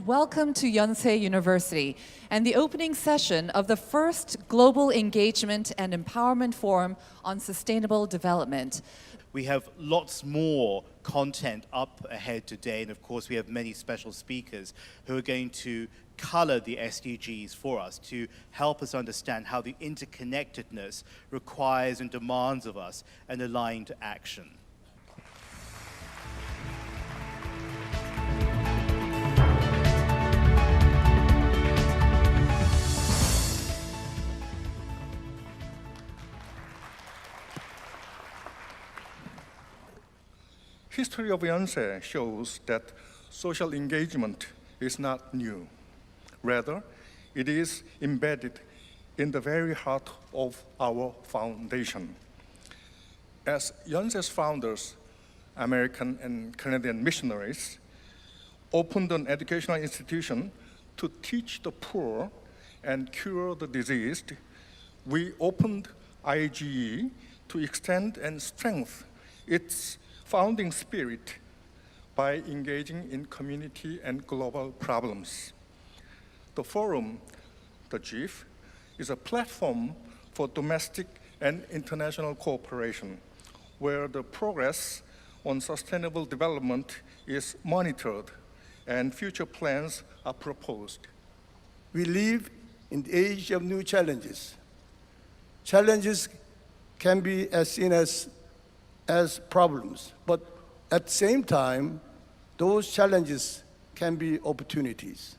Welcome to Yonsei University and the opening session of the first Global Engagement and Empowerment Forum on Sustainable Development. We have lots more content up ahead today, and of course we have many special speakers who are going to color the SDGs for us to help us understand how the interconnectedness requires and demands of us an aligned action. History of Yonsei shows that social engagement is not new. Rather, it is embedded in the very heart of our foundation. As Yonsei's founders, American and Canadian missionaries, opened an educational institution to teach the poor and cure the diseased, we opened IGE to extend and strengthen its founding spirit by engaging in community and global problems. The forum, the GEEF, is a platform for domestic and international cooperation where the progress on sustainable development is monitored and future plans are proposed. We live in the age of new challenges. Challenges can be seen as problems, but at the same time, those challenges can be opportunities.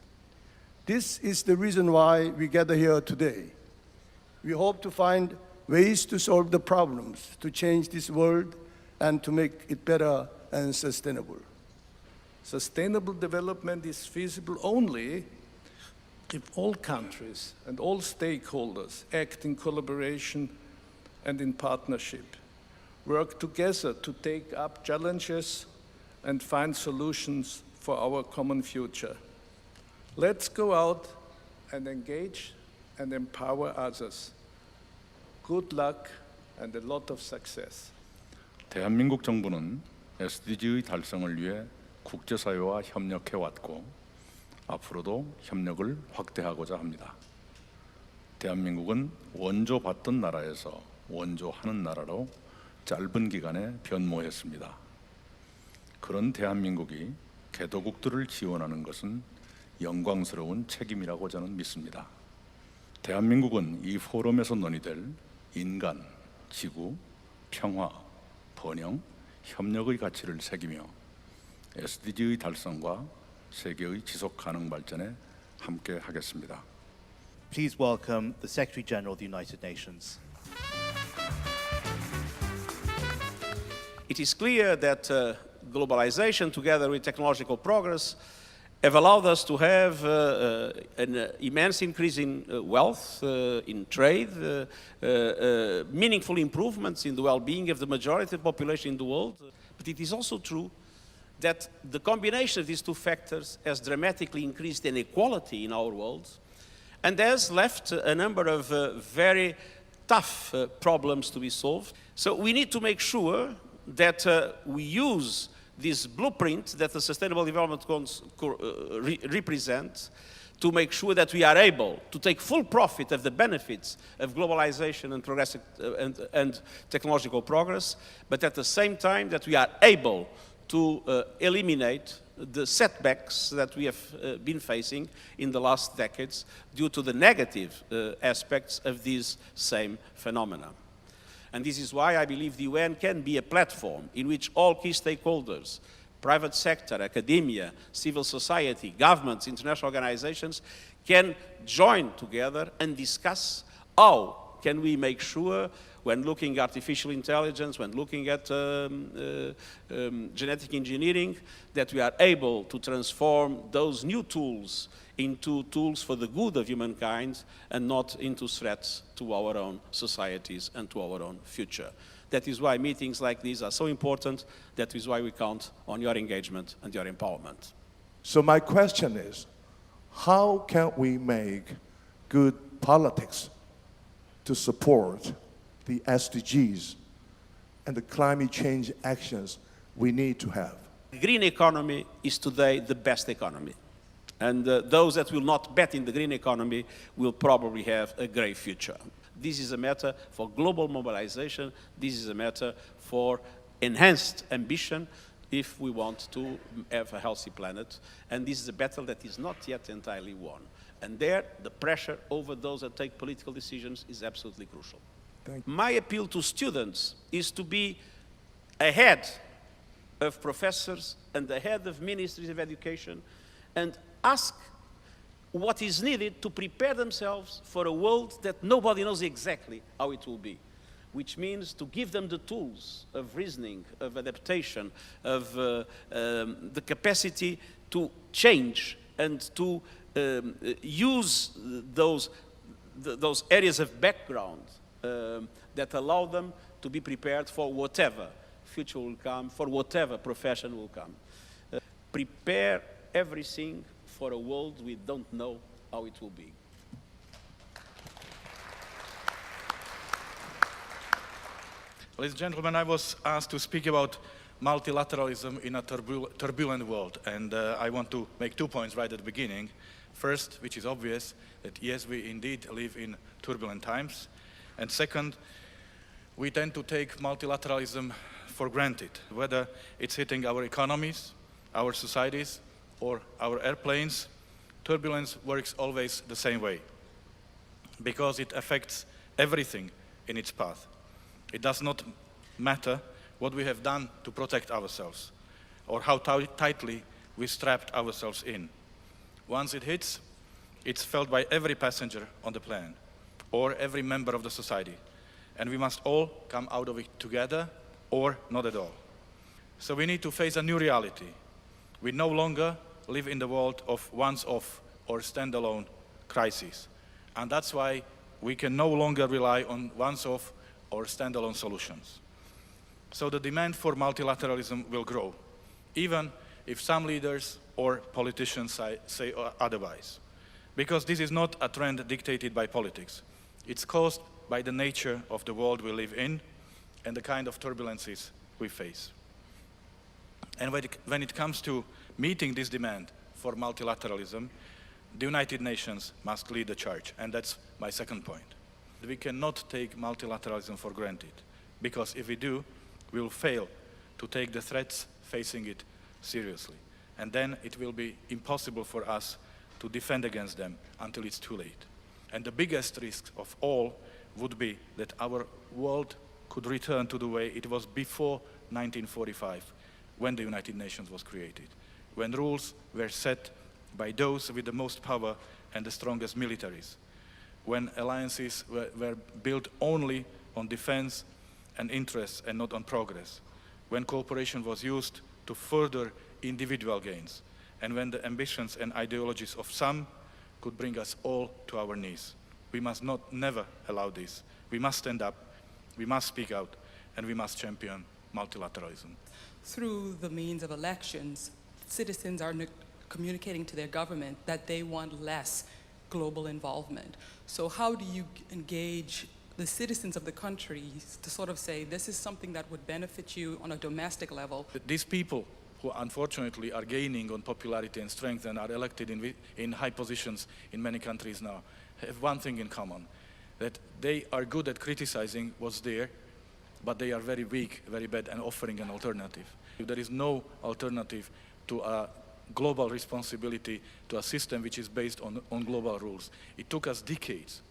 This is the reason why we gather here today. We hope to find ways to solve the problems, to change this world, and to make it better and sustainable. Sustainable development is feasible only if all countries and all stakeholders act in collaboration and in partnership, work together to take up challenges and find solutions for our common future. Let's go out and engage and empower others. Good luck and a lot of success. 대한민국 정부는 SDG의 달성을 위해 국제사회와 협력해왔고 앞으로도 협력을 확대하고자 합니다. 대한민국은 원조받던 나라에서 원조하는 나라로 짧은 기간에 변모했습니다. 그런 대한민국이 개도국들을 지원하는 것은 영광스러운 책임이라고 저는 믿습니다. 대한민국은 이 포럼에서 논의될 인간, 지구, 평화, 번영, 협력의 가치를 새기며 SDG의 달성과 세계의 지속 가능 발전에 함께 하겠습니다. Please welcome the Secretary General of the United Nations. It is clear that globalization, together with technological progress, have allowed us to have an immense increase in wealth, in trade, meaningful improvements in the well-being of the majority of the population in the world. But it is also true that the combination of these two factors has dramatically increased inequality in our world and has left a number of very tough problems to be solved. So we need to make sure that we use this blueprint that the Sustainable Development Goals represent to make sure that we are able to take full profit of the benefits of globalization and progressive and technological progress, but at the same time that we are able to eliminate the setbacks that we have been facing in the last decades due to the negative aspects of these same phenomena. And this is why I believe the UN can be a platform in which all key stakeholders, private sector, academia, civil society, governments, international organizations, can join together and discuss how can we make sure, when looking at artificial intelligence, when looking at genetic engineering, that we are able to transform those new tools into tools for the good of humankind and not into threats to our own societies and to our own future. That is why meetings like these are so important. That is why we count on your engagement and your empowerment. So my question is, how can we make good politics to support the SDGs and the climate change actions we need to have? The green economy is today the best economy. And those that will not bet in the green economy will probably have a grey future. This is a matter for global mobilization. This is a matter for enhanced ambition if we want to have a healthy planet. And this is a battle that is not yet entirely won. And there, the pressure over those that take political decisions is absolutely crucial. My appeal to students is to be ahead of professors and ahead of ministries of education and ask what is needed to prepare themselves for a world that nobody knows exactly how it will be, which means to give them the tools of reasoning, of adaptation, of the capacity to change and to use those areas of background that allow them to be prepared for whatever future will come, for whatever profession will come. Prepare everything for a world we don't know how it will be. Ladies and gentlemen, I was asked to speak about multilateralism in a turbulent world, and I want to make 2 points right at the beginning. First, which is obvious, that yes, we indeed live in turbulent times. And second, we tend to take multilateralism for granted, whether it's hitting our economies, our societies, or our airplanes. Turbulence works always the same way, because it affects everything in its path. It does not matter what we have done to protect ourselves, or how tightly we strapped ourselves in. Once it hits, it's felt by every passenger on the plane, or every member of the society. And we must all come out of it together, or not at all. So we need to face a new reality. We no longer live in the world of once-off or standalone crises. And that's why we can no longer rely on once-off or standalone solutions. So the demand for multilateralism will grow, even if some leaders or politicians say otherwise. Because this is not a trend dictated by politics. It's caused by the nature of the world we live in and the kind of turbulences we face. And when it comes to meeting this demand for multilateralism, the United Nations must lead the charge, and that's my second point. We cannot take multilateralism for granted, because if we do, we will fail to take the threats facing it seriously. And then it will be impossible for us to defend against them until it's too late. And the biggest risk of all would be that our world could return to the way it was before 1945, when the United Nations was created, when rules were set by those with the most power and the strongest militaries, when alliances were built only on defense and interests and not on progress, when cooperation was used to further individual gains, and when the ambitions and ideologies of some could bring us all to our knees. We must never allow this. We must stand up, we must speak out, and we must champion multilateralism. Through the means of elections, citizens are communicating to their government that they want less global involvement. So how do you engage the citizens of the country to sort of say, this is something that would benefit you on a domestic level? These people who unfortunately are gaining on popularity and strength and are elected in high positions in many countries now have one thing in common, that they are good at criticizing what's there, but they are very weak, very bad, and offering an alternative. There is no alternative to a global responsibility, to a system which is based on global rules. It took us decades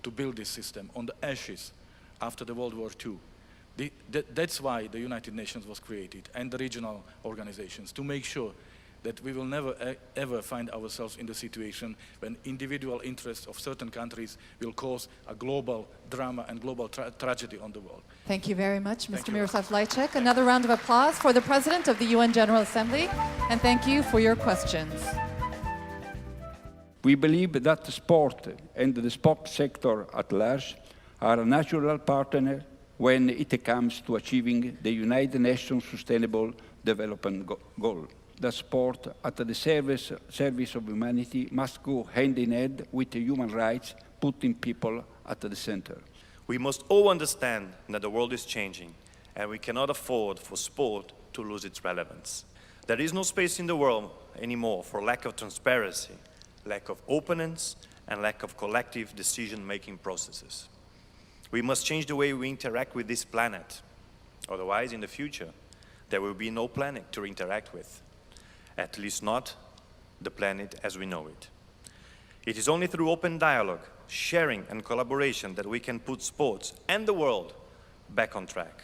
to build this system on the ashes after the World War II. That's why the United Nations was created, and the regional organizations, to make sure that we will never ever find ourselves in the situation when individual interests of certain countries will cause a global drama and global tragedy on the world. Thank you very much, Mr. Miroslav Lajčák. Another round of applause for the President of the UN General Assembly, and thank you for your questions. We believe that the sport and the sport sector at large are a natural partner when it comes to achieving the United Nations Sustainable Development Goal. The sport at the service of humanity must go hand in hand with the human rights, putting people at the center. We must all understand that the world is changing, and we cannot afford for sport to lose its relevance. There is no space in the world anymore for lack of transparency, lack of openness, and lack of collective decision-making processes. We must change the way we interact with this planet. Otherwise, in the future, there will be no planet to interact with, at least not the planet as we know it. It is only through open dialogue, sharing, and collaboration that we can put sports and the world back on track.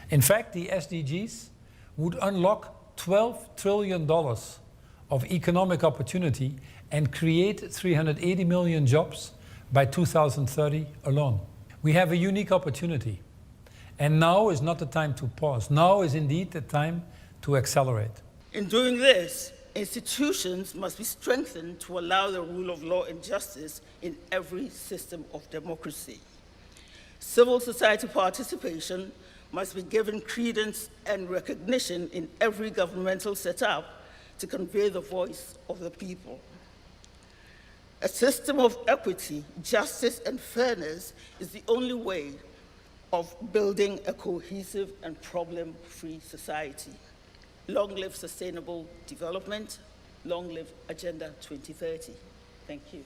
In fact, the SDGs would unlock $12 trillion of economic opportunity and create 380 million jobs by 2030 alone. We have a unique opportunity. And now is not the time to pause. Now is indeed the time to accelerate. In doing this, institutions must be strengthened to allow the rule of law and justice in every system of democracy. Civil society participation must be given credence and recognition in every governmental setup to convey the voice of the people. A system of equity, justice, and fairness is the only way of building a cohesive and problem-free society. Long live sustainable development. Long live Agenda 2030. Thank you.